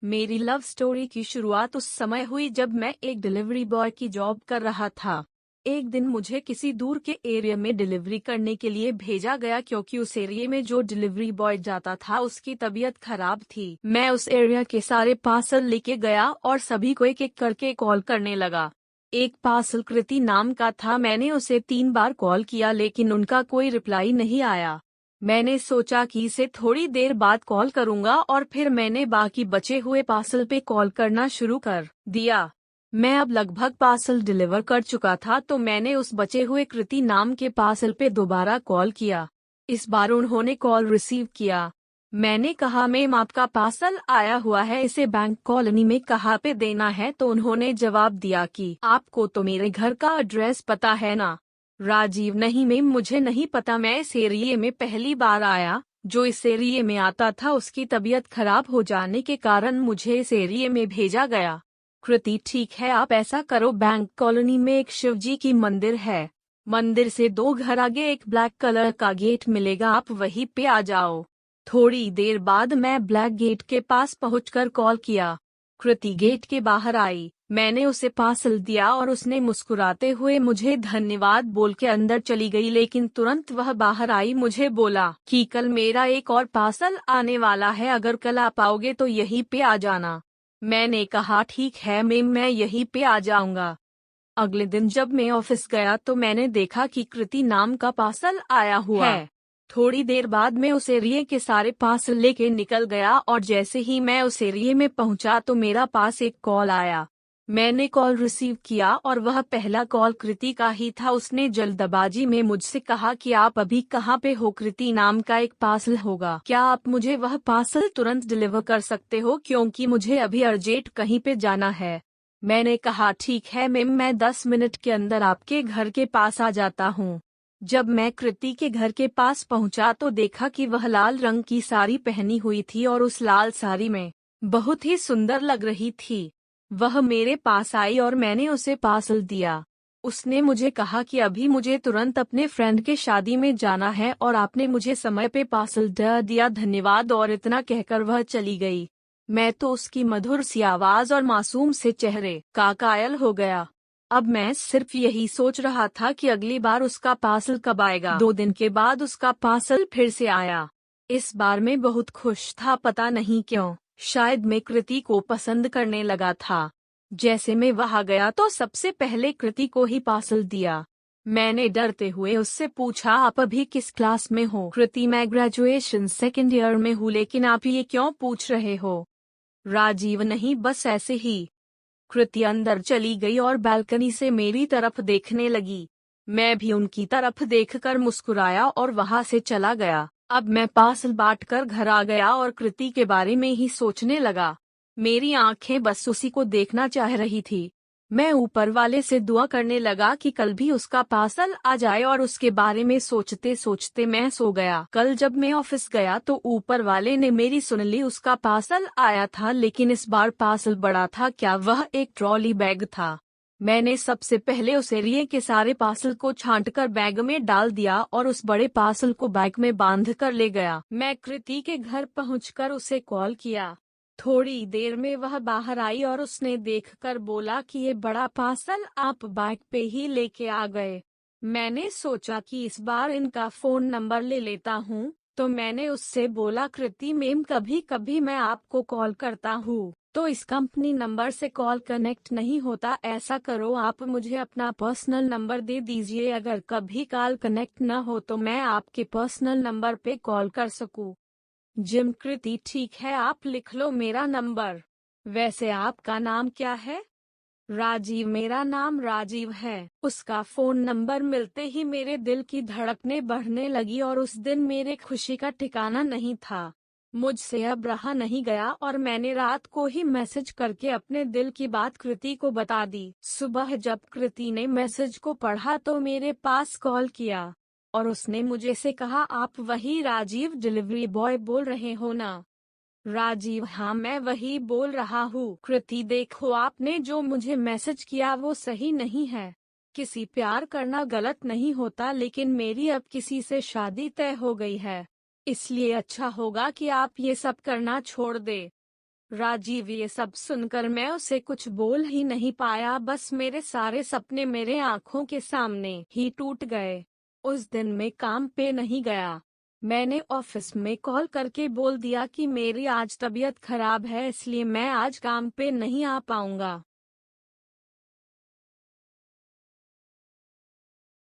मेरी love story की शुरुआत उस समय हुई जब मैं एक डिलीवरी बॉय की जॉब कर रहा था। एक दिन मुझे किसी दूर के एरिया में डिलीवरी करने के लिए भेजा गया क्योंकि उस एरिया में जो डिलीवरी बॉय जाता था उसकी तबीयत खराब थी। मैं उस एरिया के सारे पार्सल लेके गया और सभी को एक एक करके कॉल करने लगा। एक पार्सल कृति नाम का था। मैंने उसे 3 बार कॉल किया लेकिन उनका कोई रिप्लाई नहीं आया। मैंने सोचा कि इसे थोड़ी देर बाद कॉल करूंगा और फिर मैंने बाकी बचे हुए पार्सल पे कॉल करना शुरू कर दिया। मैं अब लगभग पार्सल डिलीवर कर चुका था तो मैंने उस बचे हुए कृति नाम के पार्सल पे दोबारा कॉल किया। इस बार उन्होंने कॉल रिसीव किया। मैंने कहा मैम आपका पार्सल आया हुआ है, इसे बैंक कॉलोनी में कहाँ पे देना है? तो उन्होंने जवाब दिया कि आपको तो मेरे घर का एड्रेस पता है ना। राजीव नहीं मैम, मुझे नहीं पता, मैं इस एरिये में पहली बार आया। जो इस एरिये में आता था उसकी तबीयत खराब हो जाने के कारण मुझे इस एरिये में भेजा गया। कृति ठीक है, आप ऐसा करो, बैंक कॉलोनी में एक शिवजी की मंदिर है। मंदिर से 2 घर आगे एक ब्लैक कलर का गेट मिलेगा, आप वहीं पे आ जाओ। थोड़ी देर बाद मैं ब्लैक गेट के पास पहुंचकर कॉल किया। कृति गेट के बाहर आई। मैंने उसे पार्सल दिया और उसने मुस्कुराते हुए मुझे धन्यवाद बोल के अंदर चली गई, लेकिन तुरंत वह बाहर आई। मुझे बोला कि कल मेरा एक और पार्सल आने वाला है, अगर कल आप आओगे तो यहीं पे आ जाना। मैंने कहा ठीक है मैम, मैं यहीं पे आ जाऊंगा। अगले दिन जब मैं ऑफिस गया तो मैंने देखा कि कृति नाम का पार्सल आया हुआ है। थोड़ी देर बाद मैं उस एरिया के सारे पार्सल लेके निकल गया और जैसे ही मैं उस एरिया में पहुंचा तो मेरा पास एक कॉल आया। मैंने कॉल रिसीव किया और वह पहला कॉल कृति का ही था। उसने जल्दबाजी में मुझसे कहा कि आप अभी कहाँ पे हो? कृति नाम का एक पार्सल होगा, क्या आप मुझे वह पार्सल तुरंत डिलीवर कर सकते हो, क्योंकि मुझे अभी अर्जेंट कहीं पे जाना है। मैंने कहा ठीक है मैम, मैं 10 मिनट के अंदर आपके घर के पास आ जाता हूँ। जब मैं कृति के घर के पास पहुंचा तो देखा कि वह लाल रंग की साड़ी पहनी हुई थी और उस लाल साड़ी में बहुत ही सुंदर लग रही थी। वह मेरे पास आई और मैंने उसे पार्सल दिया। उसने मुझे कहा कि अभी मुझे तुरंत अपने फ्रेंड के शादी में जाना है और आपने मुझे समय पे पार्सल दे दिया, धन्यवाद, और इतना कहकर वह चली गई। मैं तो उसकी मधुर सी आवाज और मासूम से चेहरे का कायल हो गया। अब मैं सिर्फ यही सोच रहा था कि अगली बार उसका पार्सल कब आएगा। 2 दिन के बाद उसका पार्सल फिर से आया। इस बार मैं बहुत खुश था, पता नहीं क्यों, शायद मैं कृति को पसंद करने लगा था। जैसे मैं वहां गया तो सबसे पहले कृति को ही पार्सल दिया। मैंने डरते हुए उससे पूछा आप अभी किस क्लास में हो? कृति मैं ग्रेजुएशन 2nd ईयर में हूँ, लेकिन आप ये क्यों पूछ रहे हो? राजीव नहीं, बस ऐसे ही। कृति अंदर चली गई और बालकनी से मेरी तरफ देखने लगी। मैं भी उनकी तरफ देखकर मुस्कुराया और वहां से चला गया। अब मैं पार्सल बांटकर घर आ गया और कृति के बारे में ही सोचने लगा। मेरी आंखें बस उसी को देखना चाह रही थी। मैं ऊपर वाले से दुआ करने लगा कि कल भी उसका पार्सल आ जाए और उसके बारे में सोचते सोचते मैं सो गया। कल जब मैं ऑफिस गया तो ऊपर वाले ने मेरी सुन ली। उसका पार्सल आया था, लेकिन इस बार पार्सल बड़ा था। क्या वह एक ट्रॉली बैग था? मैंने सबसे पहले उस एरिया के सारे पार्सल को छांटकर बैग में डाल दिया और उस बड़े पार्सल को बैग में बांध कर ले गया। मैं कृति के घर पहुंचकर उसे कॉल किया। थोड़ी देर में वह बाहर आई और उसने देखकर बोला कि ये बड़ा पार्सल आप बाइक पे ही लेके आ गए। मैंने सोचा कि इस बार इनका फोन नंबर ले लेता हूँ, तो मैंने उससे बोला कृति मैम, कभी कभी मैं आपको कॉल करता हूँ तो इस कंपनी नंबर से कॉल कनेक्ट नहीं होता। ऐसा करो, आप मुझे अपना पर्सनल नंबर दे दीजिए, अगर कभी कॉल कनेक्ट न हो तो मैं आपके पर्सनल नंबर पे कॉल कर सकूँ। जिम कृति ठीक है, आप लिख लो मेरा नंबर। वैसे आपका नाम क्या है? राजीव, मेरा नाम राजीव है। उसका फोन नंबर मिलते ही मेरे दिल की धड़कनें बढ़ने लगी और उस दिन मेरे खुशी का ठिकाना नहीं था। मुझसे अब रहा नहीं गया और मैंने रात को ही मैसेज करके अपने दिल की बात कृति को बता दी। सुबह जब कृति ने मैसेज को पढ़ा तो मेरे पास कॉल किया और उसने मुझे से कहा आप वही राजीव डिलीवरी बॉय बोल रहे हो ना? राजीव हाँ, मैं वही बोल रहा हूँ। कृति देखो, आपने जो मुझे मैसेज किया वो सही नहीं है। किसी प्यार करना गलत नहीं होता, लेकिन मेरी अब किसी से शादी तय हो गई है, इसलिए अच्छा होगा कि आप ये सब करना छोड़ दे। राजीव, ये सब सुनकर मैं उसे कुछ बोल ही नहीं पाया। बस मेरे सारे सपने मेरे आंखों के सामने ही टूट गए। उस दिन मैं काम पे नहीं गया। मैंने ऑफिस में कॉल करके बोल दिया कि मेरी आज तबीयत खराब है, इसलिए मैं आज काम पे नहीं आ पाऊंगा।